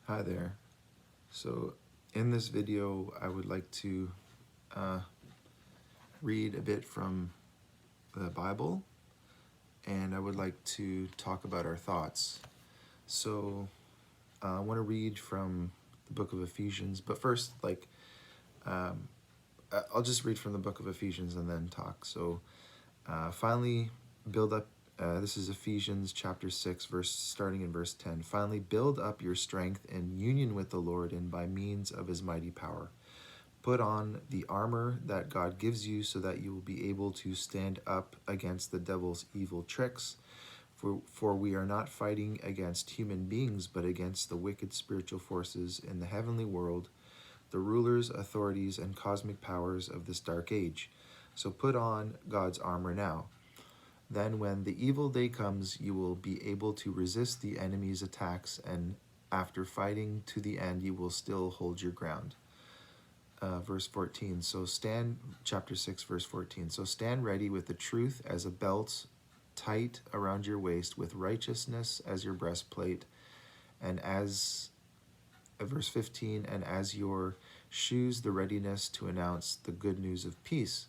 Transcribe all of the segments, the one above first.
Hi there. So in this video, I would like to uh, read a bit from the Bible, and I would like to talk about our thoughts. So I want to read from the book of Ephesians, but first, um, I'll just read from the book of Ephesians and then talk. So finally, build up. This is Ephesians chapter 6, starting in verse 10. Finally, build up your strength in union with the Lord and by means of his mighty power. Put on the armor that God gives you so that you will be able to stand up against the devil's evil tricks. For we are not fighting against human beings, but against the wicked spiritual forces in the heavenly world, the rulers, authorities, and cosmic powers of this dark age. So put on God's armor now. Then, when the evil day comes, you will be able to resist the enemy's attacks, and after fighting to the end, you will still hold your ground. Verse 14. Chapter 6, verse 14. So stand ready with the truth as a belt tight around your waist, with righteousness as your breastplate, and verse 15, and as your shoes, the readiness to announce the good news of peace.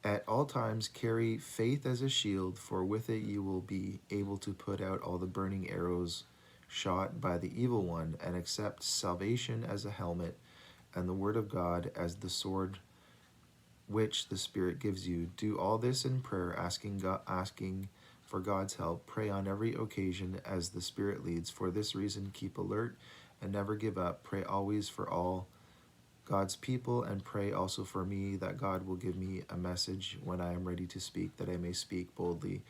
At all times, carry faith as a shield, for with it you will be able to put out all the burning arrows shot by the evil one, and accept salvation as a helmet and the word of God as the sword which the Spirit gives you. Do all this in prayer, asking for God's help. Pray on every occasion as the Spirit leads. For this reason, keep alert and never give up. Pray always for all God's people, and pray also for me, that God will give me a message when I am ready to speak, that I may speak boldly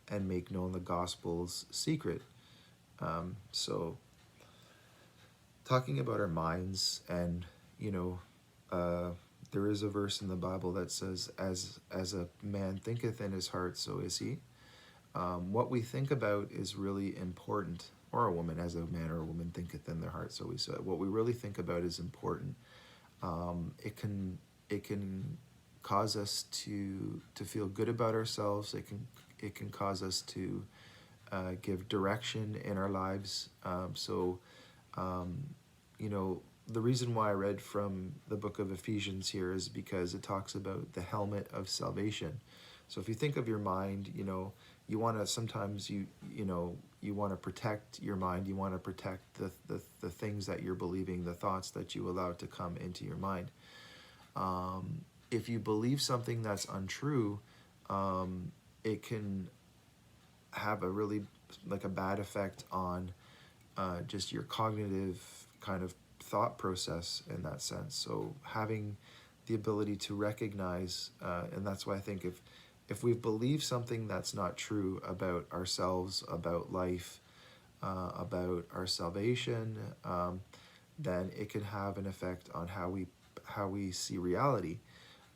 and make known the gospel's secret. So talking about our minds, and there is a verse in the Bible that says, as a man thinketh in his heart, so is he. What we think about is really important, or a woman, as a man or a woman thinketh in their heart, so we said. What we really think about is important. It can cause us to feel good about ourselves. It can cause us to give direction in our lives. The reason why I read from the book of Ephesians here is because it talks about the helmet of salvation. So if you think of your mind, you want to sometimes you want to protect your mind. You want to protect the things that you're believing, the thoughts that you allow to come into your mind. If you believe something that's untrue, it can have a really a bad effect on just your cognitive kind of thought process in that sense. So having the ability to recognize, and that's why I think if we believe something that's not true about ourselves, about life, about our salvation, then it can have an effect on how we see reality.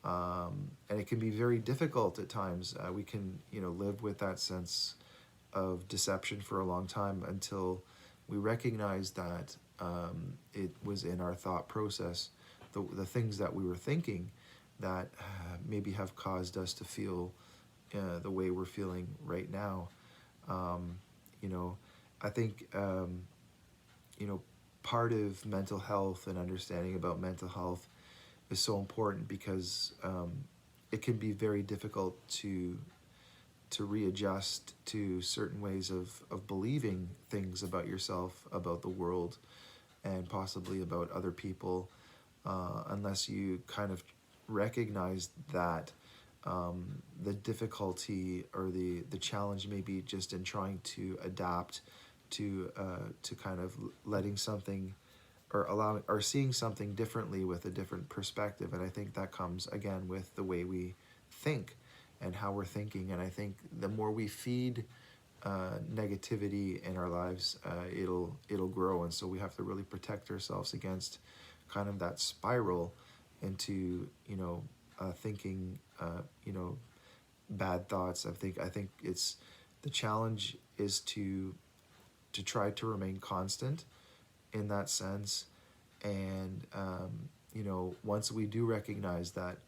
And it can be very difficult at times. We can live with that sense of deception for a long time until we recognize that it was in our thought process, the things that we were thinking that maybe have caused us to feel the way we're feeling right now. I think part of mental health and understanding about mental health is so important, because it can be very difficult to readjust to certain ways of believing things about yourself, about the world, and possibly about other people, unless you kind of recognize that the difficulty or the challenge may be just in trying to adapt to kind of letting something, or allowing, or seeing something differently with a different perspective. And I think that comes again with the way we think and how we're thinking. And I think the more we feed negativity in our lives, it'll grow. And so we have to really protect ourselves against kind of that spiral into thinking bad thoughts. I think it's the challenge is to try to remain constant in that sense. And once we do recognize that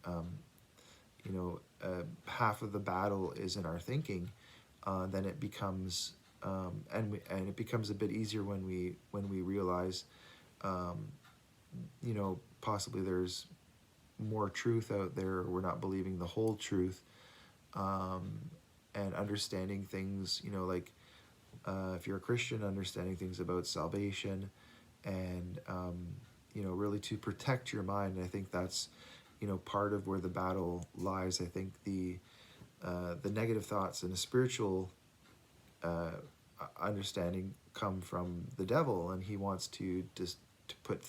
half of the battle is in our thinking, then it becomes and it becomes a bit easier when we realize, you know, possibly there's more truth out there, or we're not believing the whole truth, and understanding things, you know, like if you're a Christian, understanding things about salvation, and you know, really to protect your mind. I think that's, you know, part of where the battle lies. I think the negative thoughts and the spiritual understanding come from the devil, and he wants to just to put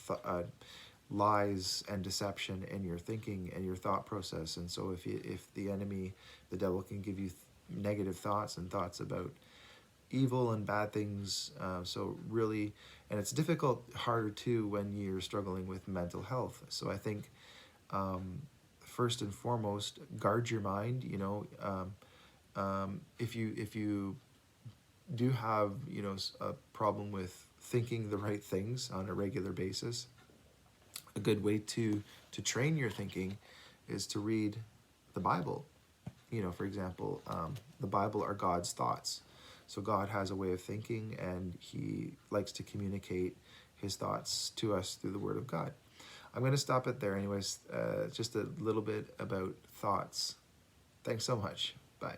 lies and deception in your thinking and your thought process. And so if the enemy, the devil, can give you negative thoughts and thoughts about evil and bad things, so really, and it's difficult, harder too, when you're struggling with mental health. So I think first and foremost, guard your mind. You know, if you do have, you know, a problem with thinking the right things on a regular basis, a good way to train your thinking is to read the Bible. You know, for example, the Bible are God's thoughts. So God has a way of thinking, and he likes to communicate his thoughts to us through the Word of God. I'm going to stop it there anyways. Just a little bit about thoughts. Thanks so much. Bye.